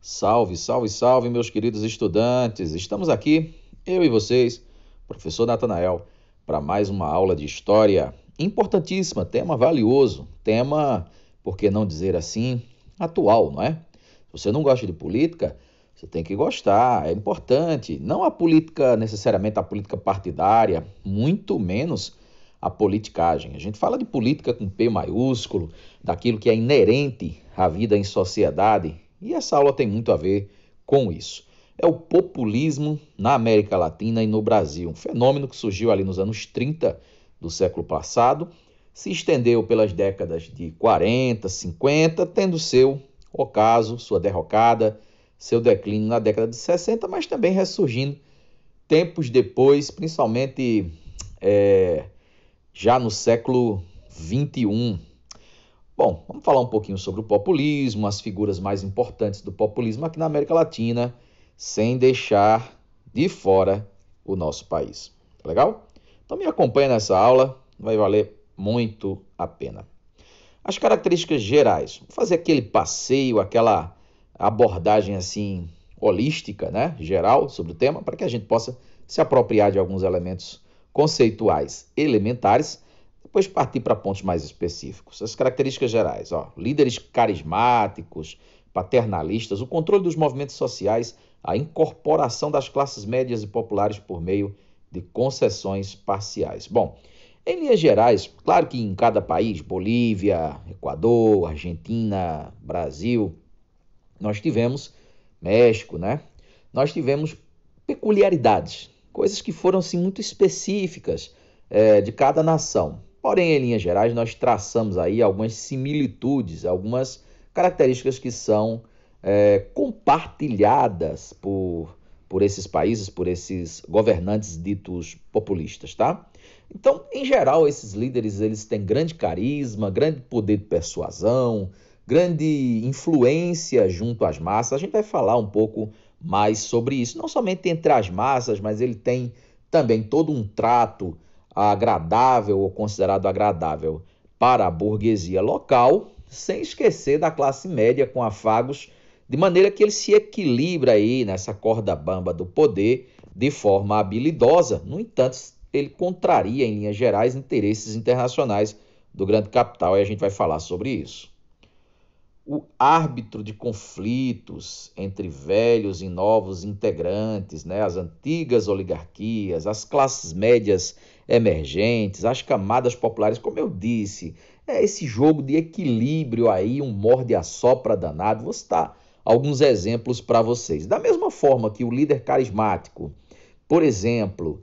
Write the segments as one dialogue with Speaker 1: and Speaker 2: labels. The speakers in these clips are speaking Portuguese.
Speaker 1: Salve, salve, salve, meus queridos estudantes! Estamos aqui, eu e vocês, professor Natanael, para mais uma aula de história importantíssima, tema valioso, tema, por que não dizer assim, atual, não é? Se você não gosta de política, você tem que gostar, é importante. Não a política, necessariamente a política partidária, muito menos a politicagem. A gente fala de política com P maiúsculo, daquilo que é inerente à vida em sociedade, e essa aula tem muito a ver com isso. É o populismo na América Latina e no Brasil, um fenômeno que surgiu ali nos anos 30 do século passado, se estendeu pelas décadas de 40, 50, tendo seu ocaso, sua derrocada, seu declínio na década de 60, mas também ressurgindo tempos depois, principalmente já no século 21. Bom, vamos falar um pouquinho sobre o populismo, as figuras mais importantes do populismo aqui na América Latina, sem deixar de fora o nosso país. Tá legal? Então me acompanha nessa aula, vai valer muito a pena. As características gerais, vou fazer aquele passeio, aquela abordagem assim holística, né, geral sobre o tema, para que a gente possa se apropriar de alguns elementos conceituais elementares, depois partir para pontos mais específicos. As características gerais, líderes carismáticos, paternalistas, o controle dos movimentos sociais, a incorporação das classes médias e populares por meio de concessões parciais. Bom, em linhas gerais, claro que em cada país, Bolívia, Equador, Argentina, Brasil, nós tivemos México, né? Nós tivemos peculiaridades, coisas que foram assim, muito específicas de cada nação. Porém, em linhas gerais, nós traçamos aí algumas similitudes, algumas características que são compartilhadas por esses países, por esses governantes ditos populistas, tá? Então, em geral, esses líderes eles têm grande carisma, grande poder de persuasão, grande influência junto às massas. A gente vai falar um pouco mais sobre isso, não somente entre as massas, mas ele tem também todo um trato agradável ou considerado agradável para a burguesia local, sem esquecer da classe média com afagos, de maneira que ele se equilibra aí nessa corda bamba do poder de forma habilidosa. No entanto, ele contraria, em linhas gerais, interesses internacionais do grande capital, e a gente vai falar sobre isso. O árbitro de conflitos entre velhos e novos integrantes, né? As antigas oligarquias, as classes médias emergentes, as camadas populares, como eu disse, é esse jogo de equilíbrio aí, um morde-a-sopra danado. Vou citar alguns exemplos para vocês. Da mesma forma que o líder carismático, por exemplo,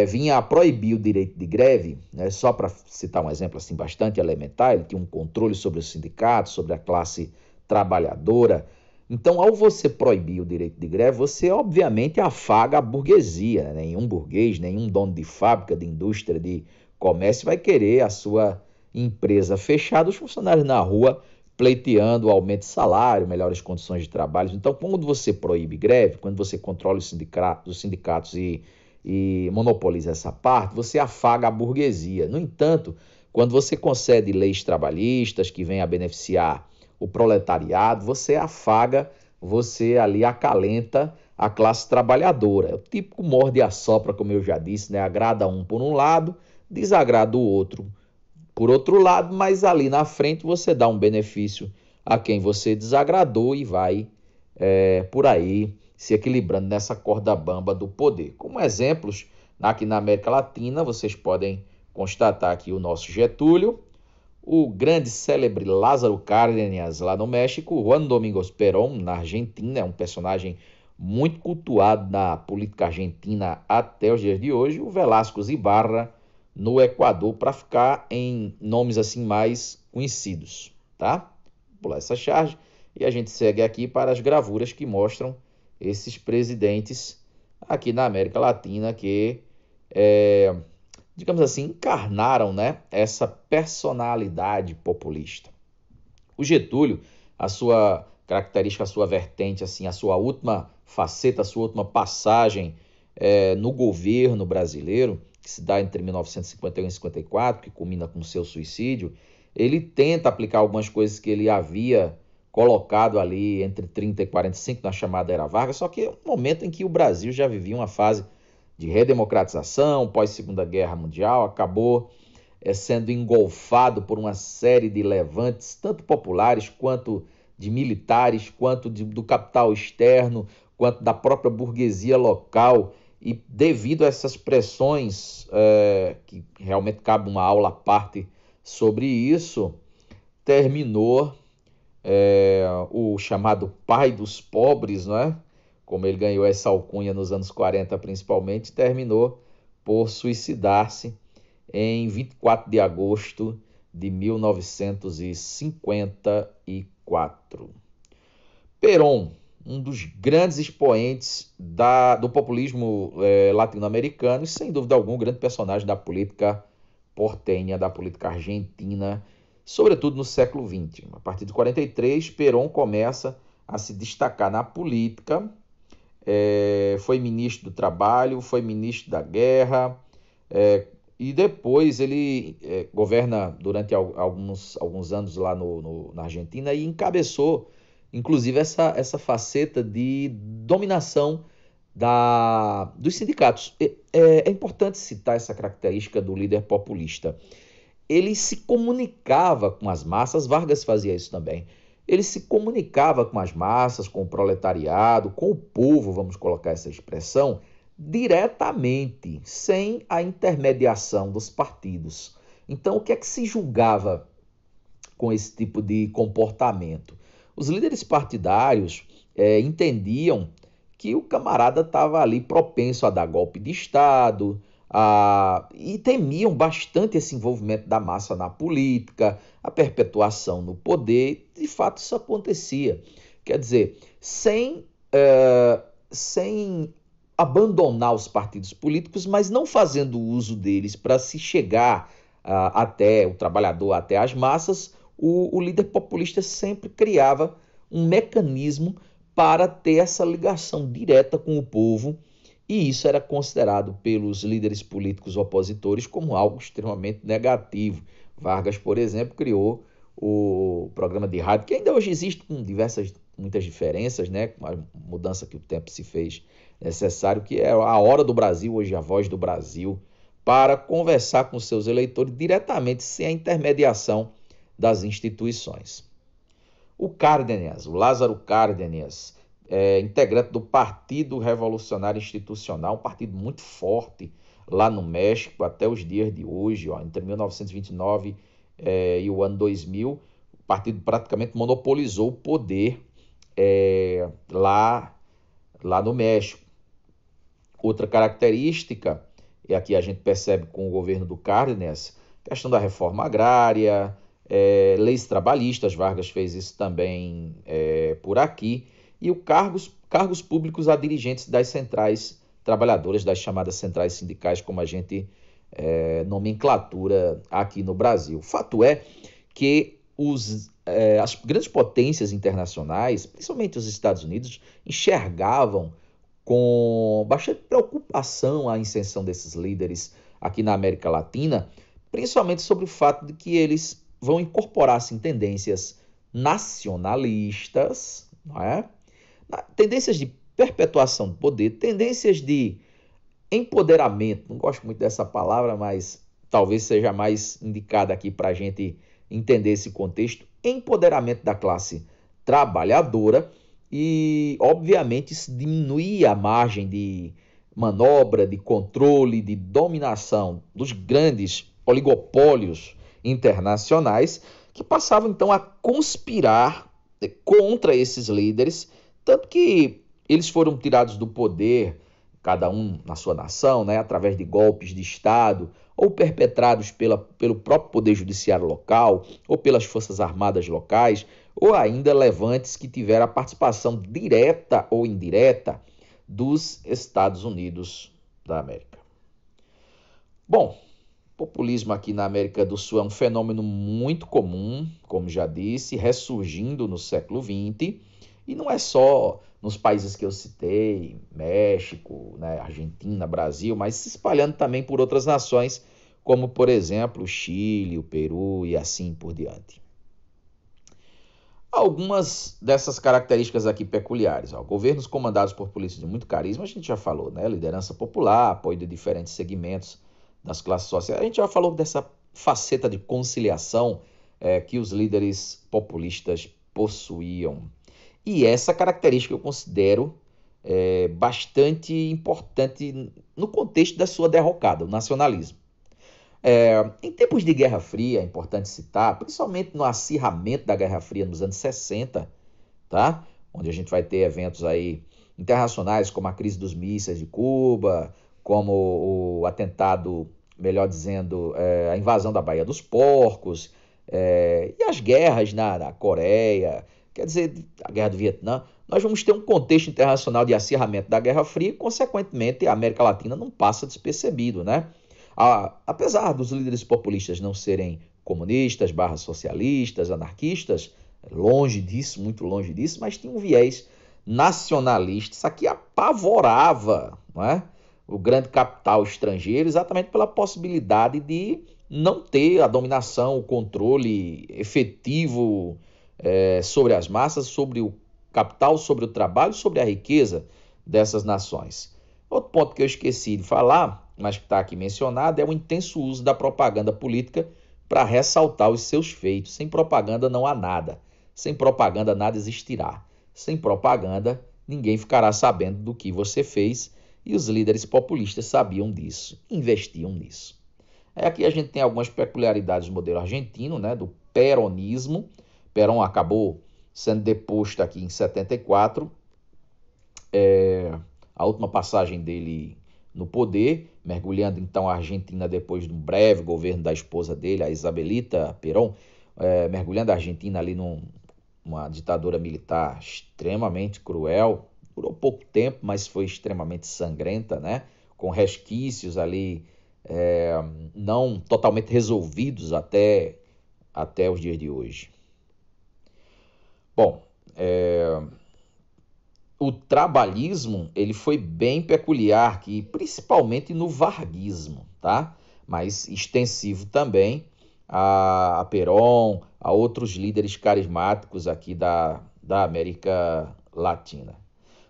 Speaker 1: vinha a proibir o direito de greve, né, só para citar um exemplo assim bastante elementar, ele tinha um controle sobre os sindicatos, sobre a classe trabalhadora. Então, ao você proibir o direito de greve, você obviamente afaga a burguesia, né? Nenhum burguês, nenhum dono de fábrica, de indústria, de comércio vai querer a sua empresa fechada, os funcionários na rua pleiteando aumento de salário, melhores condições de trabalho. Então, quando você proíbe greve, quando você controla os sindicatos e monopoliza essa parte, você afaga a burguesia. No entanto, quando você concede leis trabalhistas que vêm a beneficiar o proletariado, você afaga, você ali acalenta a classe trabalhadora. É o típico morde-a-sopra, como eu já disse, né? Agrada um por um lado, desagrada o outro por outro lado, mas ali na frente você dá um benefício a quem você desagradou e vai por aí se equilibrando nessa corda bamba do poder. Como exemplos, aqui na América Latina, vocês podem constatar aqui o nosso Getúlio, o grande célebre Lázaro Cárdenas lá no México, Juan Domingos Perón na Argentina, é um personagem muito cultuado na política argentina até os dias de hoje, o Velázquez Ibarra no Equador, para ficar em nomes assim mais conhecidos, tá? Vou pular essa charge e a gente segue aqui para as gravuras que mostram esses presidentes aqui na América Latina que, digamos assim, encarnaram, né, essa personalidade populista. O Getúlio, a sua característica, a sua vertente, assim, a sua última faceta, a sua última passagem no governo brasileiro, que se dá entre 1951 e 54, que culmina com seu suicídio, ele tenta aplicar algumas coisas que ele havia colocado ali entre 30 e 45 na chamada Era Vargas, só que é um momento em que o Brasil já vivia uma fase de redemocratização, pós-Segunda Guerra Mundial, acabou sendo engolfado por uma série de levantes, tanto populares quanto de militares, quanto do capital externo, quanto da própria burguesia local. E devido a essas pressões, que realmente cabe uma aula à parte sobre isso, terminou o chamado pai dos pobres, não é? Como ele ganhou essa alcunha nos anos 40 principalmente, terminou por suicidar-se em 24 de agosto de 1954. Perón, um dos grandes expoentes do populismo latino-americano e, sem dúvida alguma, um grande personagem da política portenha, da política argentina, sobretudo no século XX. A partir de 43, Perón começa a se destacar na política, foi ministro do Trabalho, foi ministro da Guerra, e depois ele governa durante alguns anos lá na Argentina e encabeçou, inclusive, essa faceta de dominação dos sindicatos. É importante citar essa característica do líder populista. Ele se comunicava com as massas, Vargas fazia isso também. Ele se comunicava com as massas, com o proletariado, com o povo, vamos colocar essa expressão, diretamente, sem a intermediação dos partidos. Então, o que é que se julgava com esse tipo de comportamento? Os líderes partidários entendiam que o camarada estava ali propenso a dar golpe de Estado, e temiam bastante esse envolvimento da massa na política, a perpetuação no poder. De fato, isso acontecia. Quer dizer, sem abandonar os partidos políticos, mas não fazendo uso deles para se chegar até o trabalhador, até as massas, o líder populista sempre criava um mecanismo para ter essa ligação direta com o povo, e isso era considerado pelos líderes políticos opositores como algo extremamente negativo. Vargas, por exemplo, criou o programa de rádio, que ainda hoje existe com muitas diferenças, né? Com a mudança que o tempo se fez necessário, que é a Hora do Brasil, hoje a Voz do Brasil, para conversar com seus eleitores diretamente, sem a intermediação das instituições. O Cárdenas, o Lázaro Cárdenas, integrante do Partido Revolucionário Institucional, um partido muito forte lá no México até os dias de hoje, entre 1929 e o ano 2000, o partido praticamente monopolizou o poder lá no México. Outra característica, e aqui a gente percebe com o governo do Cárdenas, questão da reforma agrária, leis trabalhistas, Vargas fez isso também por aqui, e cargos públicos a dirigentes das centrais trabalhadoras, das chamadas centrais sindicais, como a gente nomenclatura aqui no Brasil. Fato é que as grandes potências internacionais, principalmente os Estados Unidos, enxergavam com bastante preocupação a ascensão desses líderes aqui na América Latina, principalmente sobre o fato de que eles vão incorporar assim, tendências nacionalistas, não é? Tendências de perpetuação do poder, tendências de empoderamento, não gosto muito dessa palavra, mas talvez seja mais indicada aqui para a gente entender esse contexto, empoderamento da classe trabalhadora, e obviamente isso diminui a margem de manobra, de controle, de dominação dos grandes oligopólios internacionais, que passavam então a conspirar contra esses líderes, tanto que eles foram tirados do poder, cada um na sua nação, né, através de golpes de Estado, ou perpetrados pelo próprio Poder Judiciário local, ou pelas Forças Armadas locais, ou ainda levantes que tiveram a participação direta ou indireta dos Estados Unidos da América. Bom, populismo aqui na América do Sul é um fenômeno muito comum, como já disse, ressurgindo no século XX, e não é só nos países que eu citei, México, né, Argentina, Brasil, mas se espalhando também por outras nações, como, por exemplo, o Chile, o Peru e assim por diante. Algumas dessas características aqui peculiares. Ó, governos comandados por polícias de muito carisma, a gente já falou, né? Liderança popular, apoio de diferentes segmentos das classes sociais. A gente já falou dessa faceta de conciliação que os líderes populistas possuíam. E essa característica eu considero bastante importante no contexto da sua derrocada, o nacionalismo. Em tempos de Guerra Fria, é importante citar, principalmente no acirramento da Guerra Fria nos anos 60, tá? Onde a gente vai ter eventos aí internacionais como a crise dos mísseis de Cuba, como o atentado, melhor dizendo, a invasão da Baía dos Porcos, e as guerras na Coreia, quer dizer, a guerra do Vietnã. Nós vamos ter um contexto internacional de acirramento da Guerra Fria e, consequentemente, a América Latina não passa despercebido, né? Apesar dos líderes populistas não serem comunistas, socialistas, anarquistas, longe disso, muito longe disso, mas tinha um viés nacionalista, isso aqui apavorava, não é? O grande capital estrangeiro, exatamente pela possibilidade de não ter a dominação, o controle efetivo sobre as massas, sobre o capital, sobre o trabalho, sobre a riqueza dessas nações. Outro ponto que eu esqueci de falar, mas que está aqui mencionado, é o intenso uso da propaganda política para ressaltar os seus feitos. Sem propaganda não há nada. Sem propaganda nada existirá. Sem propaganda ninguém ficará sabendo do que você fez, e os líderes populistas sabiam disso, investiam nisso. Aqui a gente tem algumas peculiaridades do modelo argentino, né, do peronismo. Perón acabou sendo deposto aqui em 74, a última passagem dele no poder, mergulhando então a Argentina depois de um breve governo da esposa dele, a Isabelita Perón, mergulhando a Argentina ali numa ditadura militar extremamente cruel. Durou pouco tempo, mas foi extremamente sangrenta, né? Com resquícios ali não totalmente resolvidos até os dias de hoje. Bom, o trabalhismo ele foi bem peculiar aqui, principalmente no varguismo, tá? Mas extensivo também a Perón, a outros líderes carismáticos aqui da América Latina.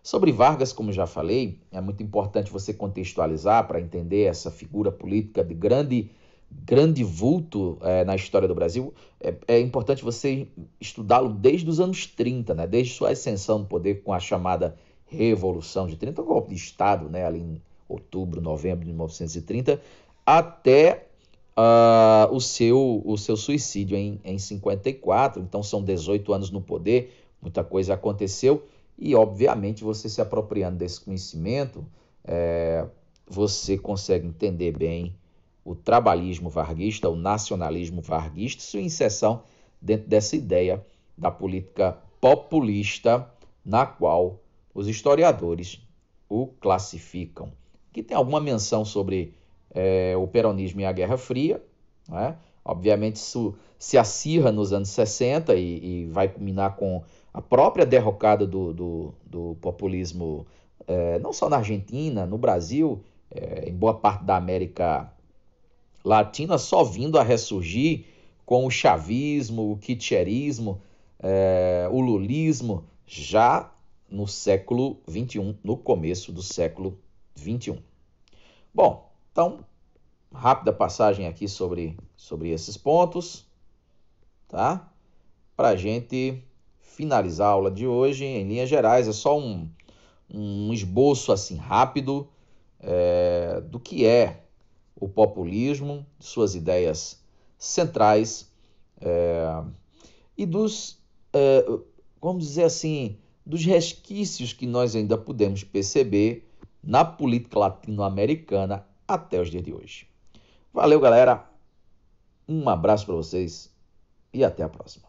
Speaker 1: Sobre Vargas, como já falei, é muito importante você contextualizar para entender essa figura política de grande vulto na história do Brasil. É importante você estudá-lo desde os anos 30, né? Desde sua ascensão no poder com a chamada Revolução de 30, o golpe de Estado, né? Ali em outubro, novembro de 1930, até o seu suicídio em 54. Então são 18 anos no poder, muita coisa aconteceu e, obviamente, você se apropriando desse conhecimento, você consegue entender bem o trabalhismo varguista, o nacionalismo varguista, sua inserção dentro dessa ideia da política populista, na qual os historiadores o classificam. Aqui tem alguma menção sobre o peronismo e a Guerra Fria, né? Obviamente isso se acirra nos anos 60 e vai culminar com a própria derrocada do populismo, não só na Argentina, no Brasil, em boa parte da América Latina, só vindo a ressurgir com o chavismo, o kitcherismo, o lulismo, já no século XXI, no começo do século XXI. Bom, então, rápida passagem aqui sobre esses pontos, tá? Para a gente finalizar a aula de hoje, em linhas gerais, é só um esboço assim rápido do que é o populismo, suas ideias centrais e vamos dizer assim, dos resquícios que nós ainda podemos perceber na política latino-americana até os dias de hoje. Valeu, galera. Um abraço para vocês e até a próxima.